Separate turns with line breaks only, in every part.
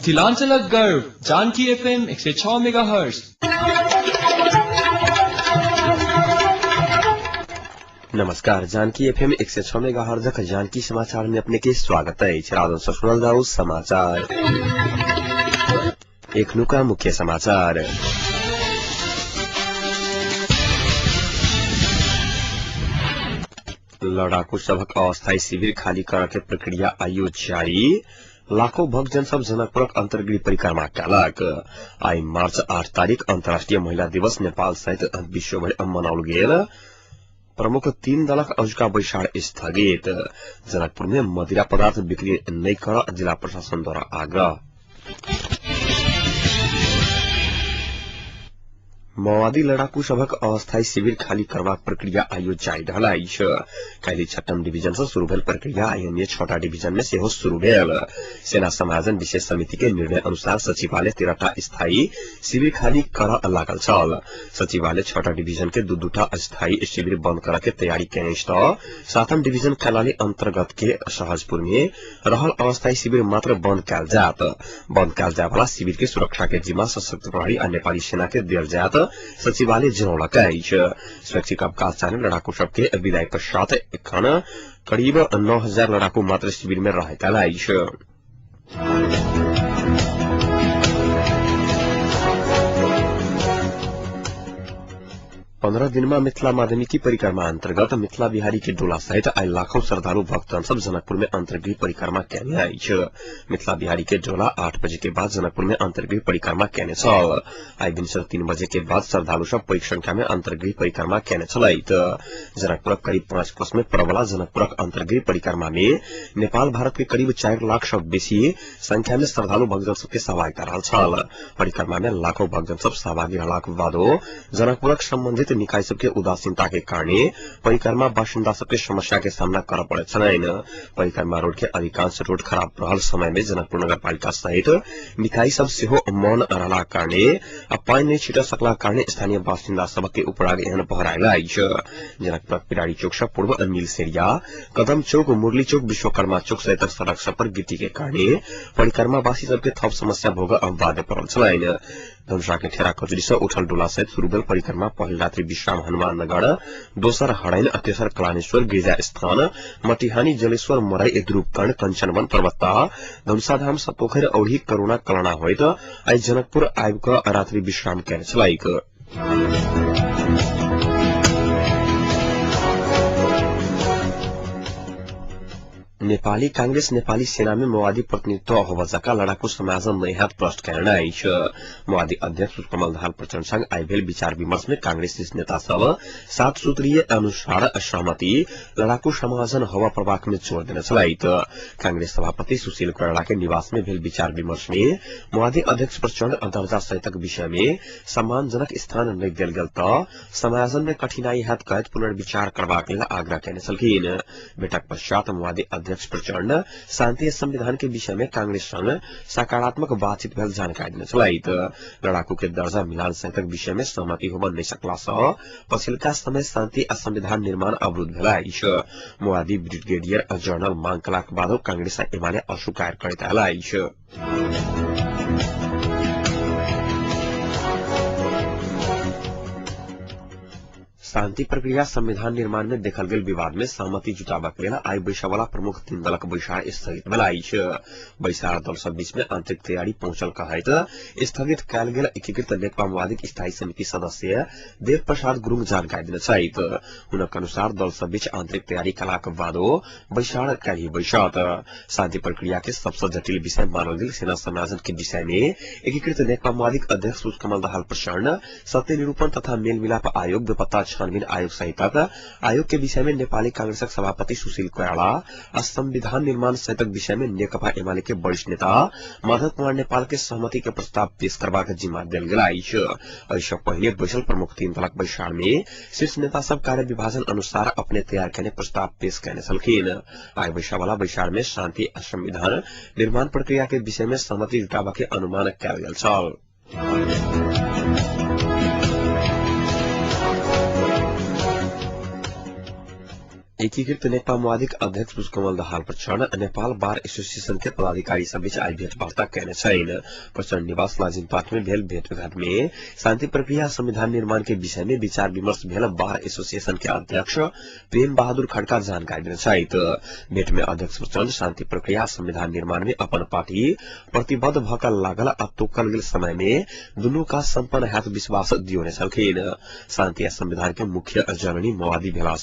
मिथिलाञ्चलक गर्व Janaki FM 106 megahertz.
नमस्कार, Janaki FM 106 megahertz Janaki समाचार में अपने के स्वागत है। सुनल जाओ समाचार। एक नुका मुख्य समाचार। लड़ाकू सबक अस्थायी शिविर खाली करने के प्रक्रिया आयो जारी। लाखों भक्तजन सब जनकपुर अंतर्गृह परिक्रमा कयलक। आई मार्च 8 तारीख अंतर्राष्ट्रीय महिला दिवस नेपाल सहित विश्वभर मनाओल गेल। प्रमुख 3 दलक अजुका बैसार स्थगित। जनकपुर में मदिरा पदार्थ बिक्री नहीं कर जिला प्रशासन द्वारा आग्रह। माओवादी लड़ाकू सबक अस्थायी शिविर खाली करवा प्रक्रिया आयो जारी रहलाई छ। काली 6म डिवीजन से शुरू भेल प्रक्रिया अन्य 6टा डिवीजन में सेहो शुरू भेल। सेना समायोजन विशेष समिति के निर्णय अनुसार सचिवालय 13टा स्थायी शिविर खाली कर लागल छल। सचिवालय 6टा डिवीजन के दूटा अस्थायी शिविर बंद कर के तैयारी केने छ। 7म डिवीजन कैलाली अंतर्गत के सहजपुर में रहल अस्थायी शिविर मात्र बंद कयल जात। बंद कयल जाय वाला शिविर के सुरक्षा के जिम्मा सशस्त्र प्रहरी और नेपाली सेना के देल जात सचिवालय जनौलक अछि। स्वैच्छिक अवकाश जाने लड़ाकू सबके विदाई पश्चात एखन करीब 9000 लड़ाकू मात्र शिविर में रहेका अछि। 15 दिन में मिथिला माध्यमिकी परिक्रमा अंतर्गत मिथिला बिहारी के डोला सहित आई लाखों श्रद्धालु भक्तजन सब जनकपुर में अंतर्गृह परिक्रमा केने अछि। मिथिला बिहारी के डोला 8 बजे के बाद जनकपुर में अंतर्गृह परिक्रमा केने छल। आई दिन 3 बजे के बाद श्रद्धालु सब पैघ संख्या में अंतर्गृह परिक्रमा केने छलैत। जनकपुर करीब 5 कोस में पड़वला जनकपुर अंतर्गृह परिक्रमा में नेपाल भारत के करीब 4 लाख सब बेसी संख्या में श्रद्धालु भक्तजन सबके सहभागिता रहल छल। परिक्रमा में लाखों भक्तजन सब सहभागी रहलाक बादो जनकपुरक संबंधित निकाय सबके उदासीनता के कारणे परिक्रमा बासिन्दा सबके समस्या के सामना कर पड़े छैन। परिक्रमा रोड के अधिकांश रोड खराब रहल समय में जनकपुर नगरपालिका सहित निकाय सब सेहो मौन रहला कारणे पानी नहीं छिट सकला कारणे स्थानीय बासिन्दा सबके उपराग एहन बहरायल अछि। जनकपुर पिराड़ी चौक से पूर्व नील सेरिया, कदम चौक, मुरली चौक, विश्वकर्मा चौक सहित सड़क सब पर गिट्टी के कारणे परिक्रमावासी सबके थप समस्या भोग बाध्य पड़ल छलैन। धनुषा के ठेरा खजुरी से उठल डोला सहित शुरू भेल परिक्रमा पहिल रात्रि विश्राम हनुमान नगर, दोसर हड़ैन, तेसर कलानेश्वर गिरिजा स्थान, मटिहानी, जलेश्वर, मराई, द्रुपकर्ण, कंचनवन, पर्वता, धनुषाधाम, सपोखर, औढ़ी, करुणा, कलना होइत आई जनकपुर आबि क रात्रि विश्राम केने छलैक। नेपाली कांग्रेस नेपाली सेना में माओवादी प्रतिनिधित्व होवजका लड़ाकू समाजन नैहात प्रश्न करना छ। माओवादी अध्यक्ष कमल दाहाल प्रचंड संग आई भेल विचार विमर्श में कांग्रेस नेता सब 7 सूत्रीय अनुसार सहमति लड़ाकू समाजन हवा प्रवाह में जोड़ देने छलैत। कांग्रेस सभापति सुशील कोइराला के निवास में भेल विचार विमर्श में माओवादी अध्यक्ष प्रचंड दर्जा सहितक विषय में सम्मानजनक स्थान नहीं देल गेल त समाजन में कठिनाई हैत कहत पुनर्विचार करबाक लेल आग्रह केने छलखिन। बैठक पश्चात माओवादी अध्यक्ष प्रचंड शांति संविधान के विषय में कांग्रेस संग सकारात्मक बातचीत भेल जानकारी देने छलैत। लड़ाकू के दर्जा मिलान सहितक विषय में सहमति होब नहीं सकला सँ पछिलका समय शांति आ संविधान निर्माण अवरुद्ध भेल अछि। माओवादी ब्रिगेडियर जनरल मांग कलाक बाद कांग्रेस आ एमाले अस्वीकार करैत आयल अछि। शांति प्रक्रिया संविधान निर्माण में देखल गेल विवाद में सहमति जुटाबक लेल आई बैसावाला प्रमुख 3 दलक बैसार स्थगित भेल अछि। बैसार दल सब बीच में आंतरिक तैयारी पहुंचल कहैत स्थगित कयल गेल एकीकृत नेकपा माओवादी स्थायी समिति सदस्य देव प्रसाद गुरुङ जानकारी देने छथि। हुनक अनुसार दल सब बीच आंतरिक तैयारी कलाक बादो बैसार काल्हि बैसत। शांति प्रक्रिया के सबसे जटिल विषय मानल गेल सेना समायोजन के विषय में एकीकृत नेकपा माओवादी अध्यक्ष कमल दाहाल प्रचंड सत्य निरूपण तथा मेल मिलाप आयोग, बेपत्ता छानबीन आयोग सहितक आयोग के विषय में नेपाली कांग्रेसक सभापति सुशील कोइराला आ संविधान निर्माण सहितक विषय में नेकपा एमाले के वरिष्ठ नेता माधव कुमार नेपाल के सहमति के प्रस्ताव पेश करबाक जिम्मा देल गेल अछि। एहिसँ पहिने बैसल प्रमुख 3 दलक बैसार में शीर्ष नेता सब कार्य विभाजन अनुसार अपने तैयार केने प्रस्ताव पेश केने छलखिन। आई बैसावाला बैसार में शांति आ संविधान निर्माण प्रक्रिया के विषय में सहमति जुटाबा के अनुमान कयल गेल छल। एकीकृत नेकपा माओवादीका अध्यक्ष पुष्पकमल दाहाल प्रचण्ड नेपाल बार एसोसिएशन के पदाधिकारी सब बीच आज भेंटवार्ता कैने छैन। प्रचण्ड निवास लाजिम पार्क में भेल भेंटघाट में शांति प्रक्रिया संविधान निर्माण के विषय में विचार विमर्श भेल। बार एसोसिएशन के अध्यक्ष प्रेम बहादुर खड्का जानकारी दिए। भेंट में अध्यक्ष प्रचण्ड शांति प्रक्रिया संविधान निर्माण में अपन पार्टी प्रतिबद्ध भकल लागल आ तोकल गेल समय में दुनू का संपन्न हाथ विश्वास दियोने छलखिन। शांति संविधान के मुख्य जननी माओवादी भेला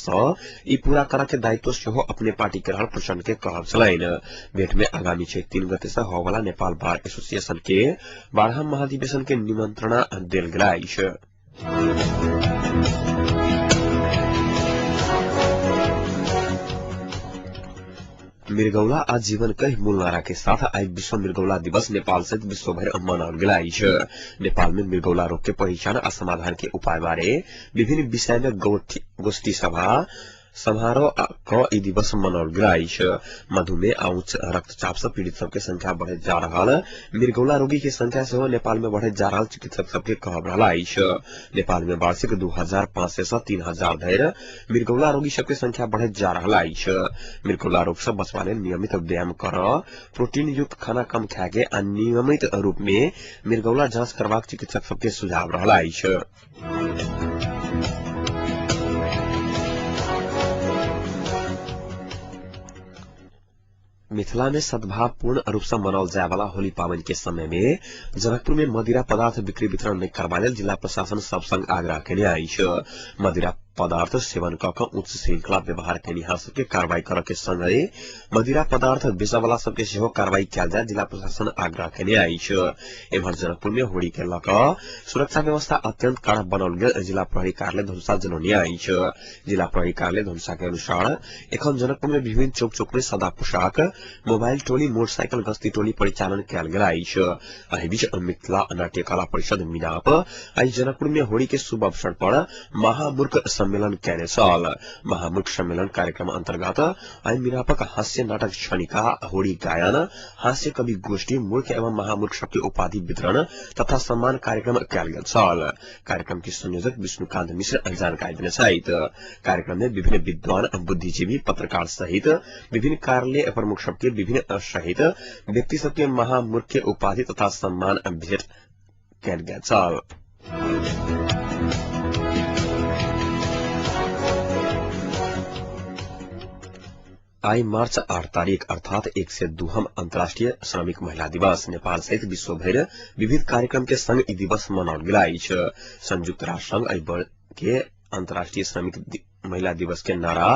ई पूरा करा के दायित्व से हो अपने पार्टी के रहल प्रचण्ड के कहल चलाइन। भेंट में आगामी 3 गते से होवाला नेपाल बार एसोसिएशन के 12वां महाधिवेशन के निमंत्रणा देल गेल अछि। मृगौला आजीवन कई मूल नारा के साथ आज विश्व मृगौला दिवस नेपाल सहित विश्वभर मनाओल गेल अछि। नेपाल में मृगौला रोग के पहिचान आ समाधान के उपाय बारे विभिन्न विषय में गोष्ठी सभा समारोह क ई दिवस मनाओल गेल अछि। मधुमेह आ उच्च रक्तचाप से पीड़ित सबके संख्या बढ़े जा रहल मृगौला रोगी के संख्या से नेपाल में बढ़े जा रहल चिकित्सक सबके कहब रहल अछि। नेपाल में वार्षिक 2500 से 3000 धरि मृगौला रोगी सबके संख्या बढ़े जा रहल अछि। मृगौला रोग से बचबा लेल नियमित व्यायाम कर, प्रोटीन युक्त खाना कम खाके आ नियमित रूप में मृगौला जांच करबाक चिकित्सक सबके सुझाव रहल अछि। मिथिला में सद्भावपूर्ण रूप से मनाओल जाय वाला होली पावनि के समय में जनकपुर में मदिरा पदार्थ बिक्री वितरण नहीं करबा लेल जिला प्रशासन सब संग आग्रह केने अछि। मदिरा पदार्थ सेवन कऽ उच्च श्रृंखला व्यवहार केनिहार सबके कार्रवाई करऽ के संगे मदिरा पदार्थ बेचयवला सबके सेहो कार्रवाई कयल जाय जिला प्रशासन आग्रह केने अछि। एम्हर जनकपुर में होली के लऽ कऽ सुरक्षा व्यवस्था अत्यंत कड़ा बनाओल गेल जिला प्रहरी कार्यालय धनुषा जनौने अछि। जिला प्रहरी कार्यालय धनुषा के अनुसार एखन जनकपुर में विभिन्न चौक चौक में सादा पोशाक, मोबाइल टोली, मोटरसाइकिल गश्ती टोली परिचालन कयल गेल अछि। एहि बीच मिथिला नाट्य कला परिषद मिनाप आई जनकपुर में होली के शुभ अवसर पर महामूर्ख सम्मेलन कैने छल। महामूर्ख सम्मेलन कार्यक्रम अंतर्गत आई मिनापक हास्य नाटक क्षणिका, होली गायन, हास्य कवि गोष्ठी, मूर्ख एवं महामूर्ख सबके उपाधि वितरण तथा सम्मान कार्यक्रम कयल गेल छल। कार्यक्रम के संयोजक विष्णुकांत मिश्र जानकारी देने छथि। कार्यक्रम में विभिन्न विद्वान, बुद्धिजीवी, पत्रकार सहित विभिन्न कार्यालय प्रमुख सबके विभिन्न सहित व्यक्ति सबके महामूर्ख के उपाधि तथा सम्मान भेंट कयल गेल छल। आई मार्च 8 तारीख अर्थात 102वां अंतर्राष्ट्रीय श्रमिक महिला दिवस नेपाल सहित विश्वभर विविध कार्यक्रम के संग ई दिवस मनाओल गेल अछि। संयुक्त राष्ट्र संघ आई के अंतर्राष्ट्रीय श्रमिक महिला दिवस के नारा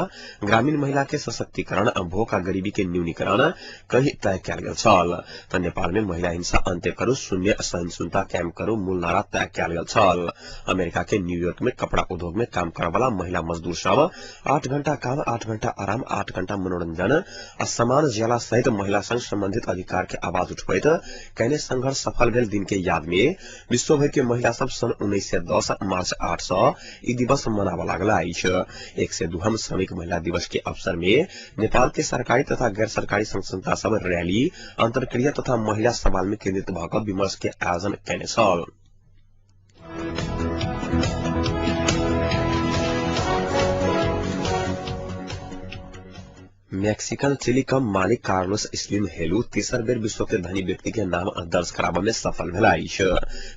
ग्रामीण महिला के सशक्तिकरण, भोक आ गरीबी के न्यूनीकरण कही तय कयल गेल छल। त नेपाल में महिला हिंसा अंत्य करू, शून्य सहिष्णुता कायम करू मूल नारा तय कयल गेल छल। अमेरिका के न्यूयॉर्क में कपड़ा उद्योग में काम करय वाला महिला मजदूर सब 8 घंटा काम, 8 घंटा आराम, 8 घंटा मनोरंजन आ समान जिला सहित महिला संग संबंधित अधिकार के आवाज उठबैत कहने संघर्ष सफल भेल दिन के याद में विश्वभर के महिला सब सन 1910 मार्च 8 से ई दिवस मनावा लागल अछि। 102वां श्रमिक महिला दिवस के अवसर में नेपाल के सरकारी तथा गैर सरकारी संघ संस्था सब रैली, अंतरक्रिया तथा महिला सवाल में केंद्रित भऽ विमर्श के आयोजन कैने छल। मैक्सिकन टेलीकॉम मालिक कार्लोस स्लिम हेलू तेसर बेर विश्व के धनी व्यक्ति के नाम दर्ज कराबा में सफल भेल अछि।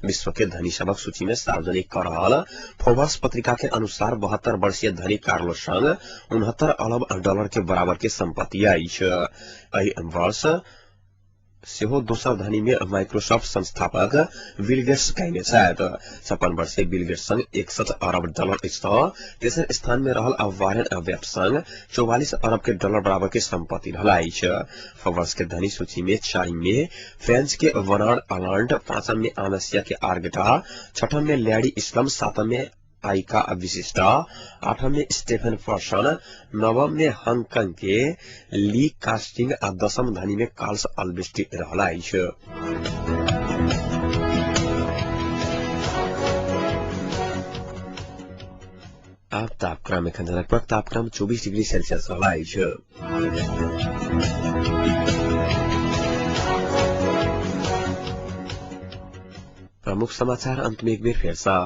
विश्व के धनी सबक सूची में सार्वजनिक कर रहल फोर्ब्स पत्रिका के अनुसार 72 वर्षीय धनी कार्लोस संग $69 अरब के बराबर के संपत्ति अछि। एहि वर्ष सेहो दोसर धनी में माइक्रोसॉफ्ट संस्थापक बिल गेट्स कहने छथि। 56 वर्षीय बिल गेट्स संग $61 अरब तेसर स्थान में रहल वारेन बफेट संग $44 अरब के बराबर के संपत्ति रहल अछि। फोर्ब्स के धनी सूची में 4 में फ्रांस के बर्नार्ड आर्नाल्ड, 5 में आमेसिया के आर्गेटा, 6 में लैरी इस्लम, 7 में आइका विशिष्टा, 8 में स्टेफन फर्सन, 9 में हांगकांग के ली कास्टिंग आ 10 धनी में कार्ल्स अल्बिस्टी रहल अछि। अब तापक्रम एखन लगभग तापक्रम 24 डिग्री सेल्सियस रहल अछि। प्रमुख समाचार अंत में एक बेर फिर से।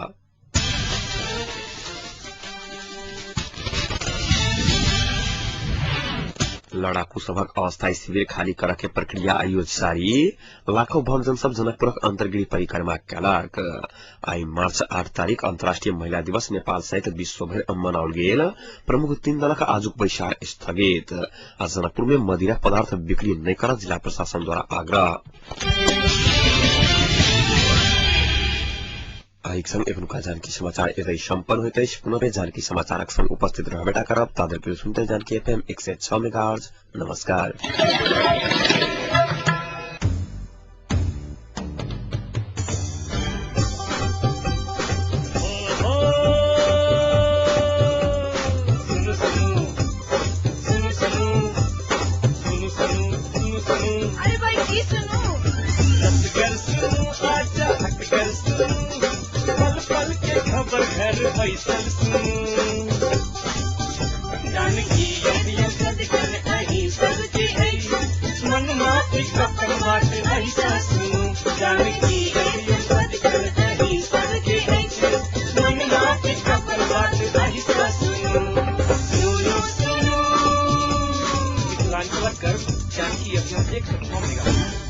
लड़ाकू सभक अस्थायी शिविर खाली करऽ के प्रक्रिया आयो जारी। लाखों भक्तजन सब जनकपुरक अंतर्गृह परिक्रमा कयलक। आई मार्च 8 तारीख अंतर्राष्ट्रीय महिला दिवस नेपाल सहित विश्वभर मनाओल गेल। प्रमुख 3 दलक आजुक बैसार स्थगित। आज जनकपुर में मदिरा पदार्थ बिक्री नहीं कर जिला प्रशासन द्वारा आग्रह। आइक संग एवं जानकी समाचार यदि संपन्न होते पुनः जानकी समाचार संग उपस्थित रहबेटा करब तादर सुनते जानकी FM 106 मेगाहर्ट्ज। नमस्कार।
खबर घर फैसल जानकी मन माफी कपन बाट ऐसा जानकी मन माफी कपन बाट ऐसा सुनो मिथिलांचल कर जानकी अपना 106 मेगाहर्ट्ज।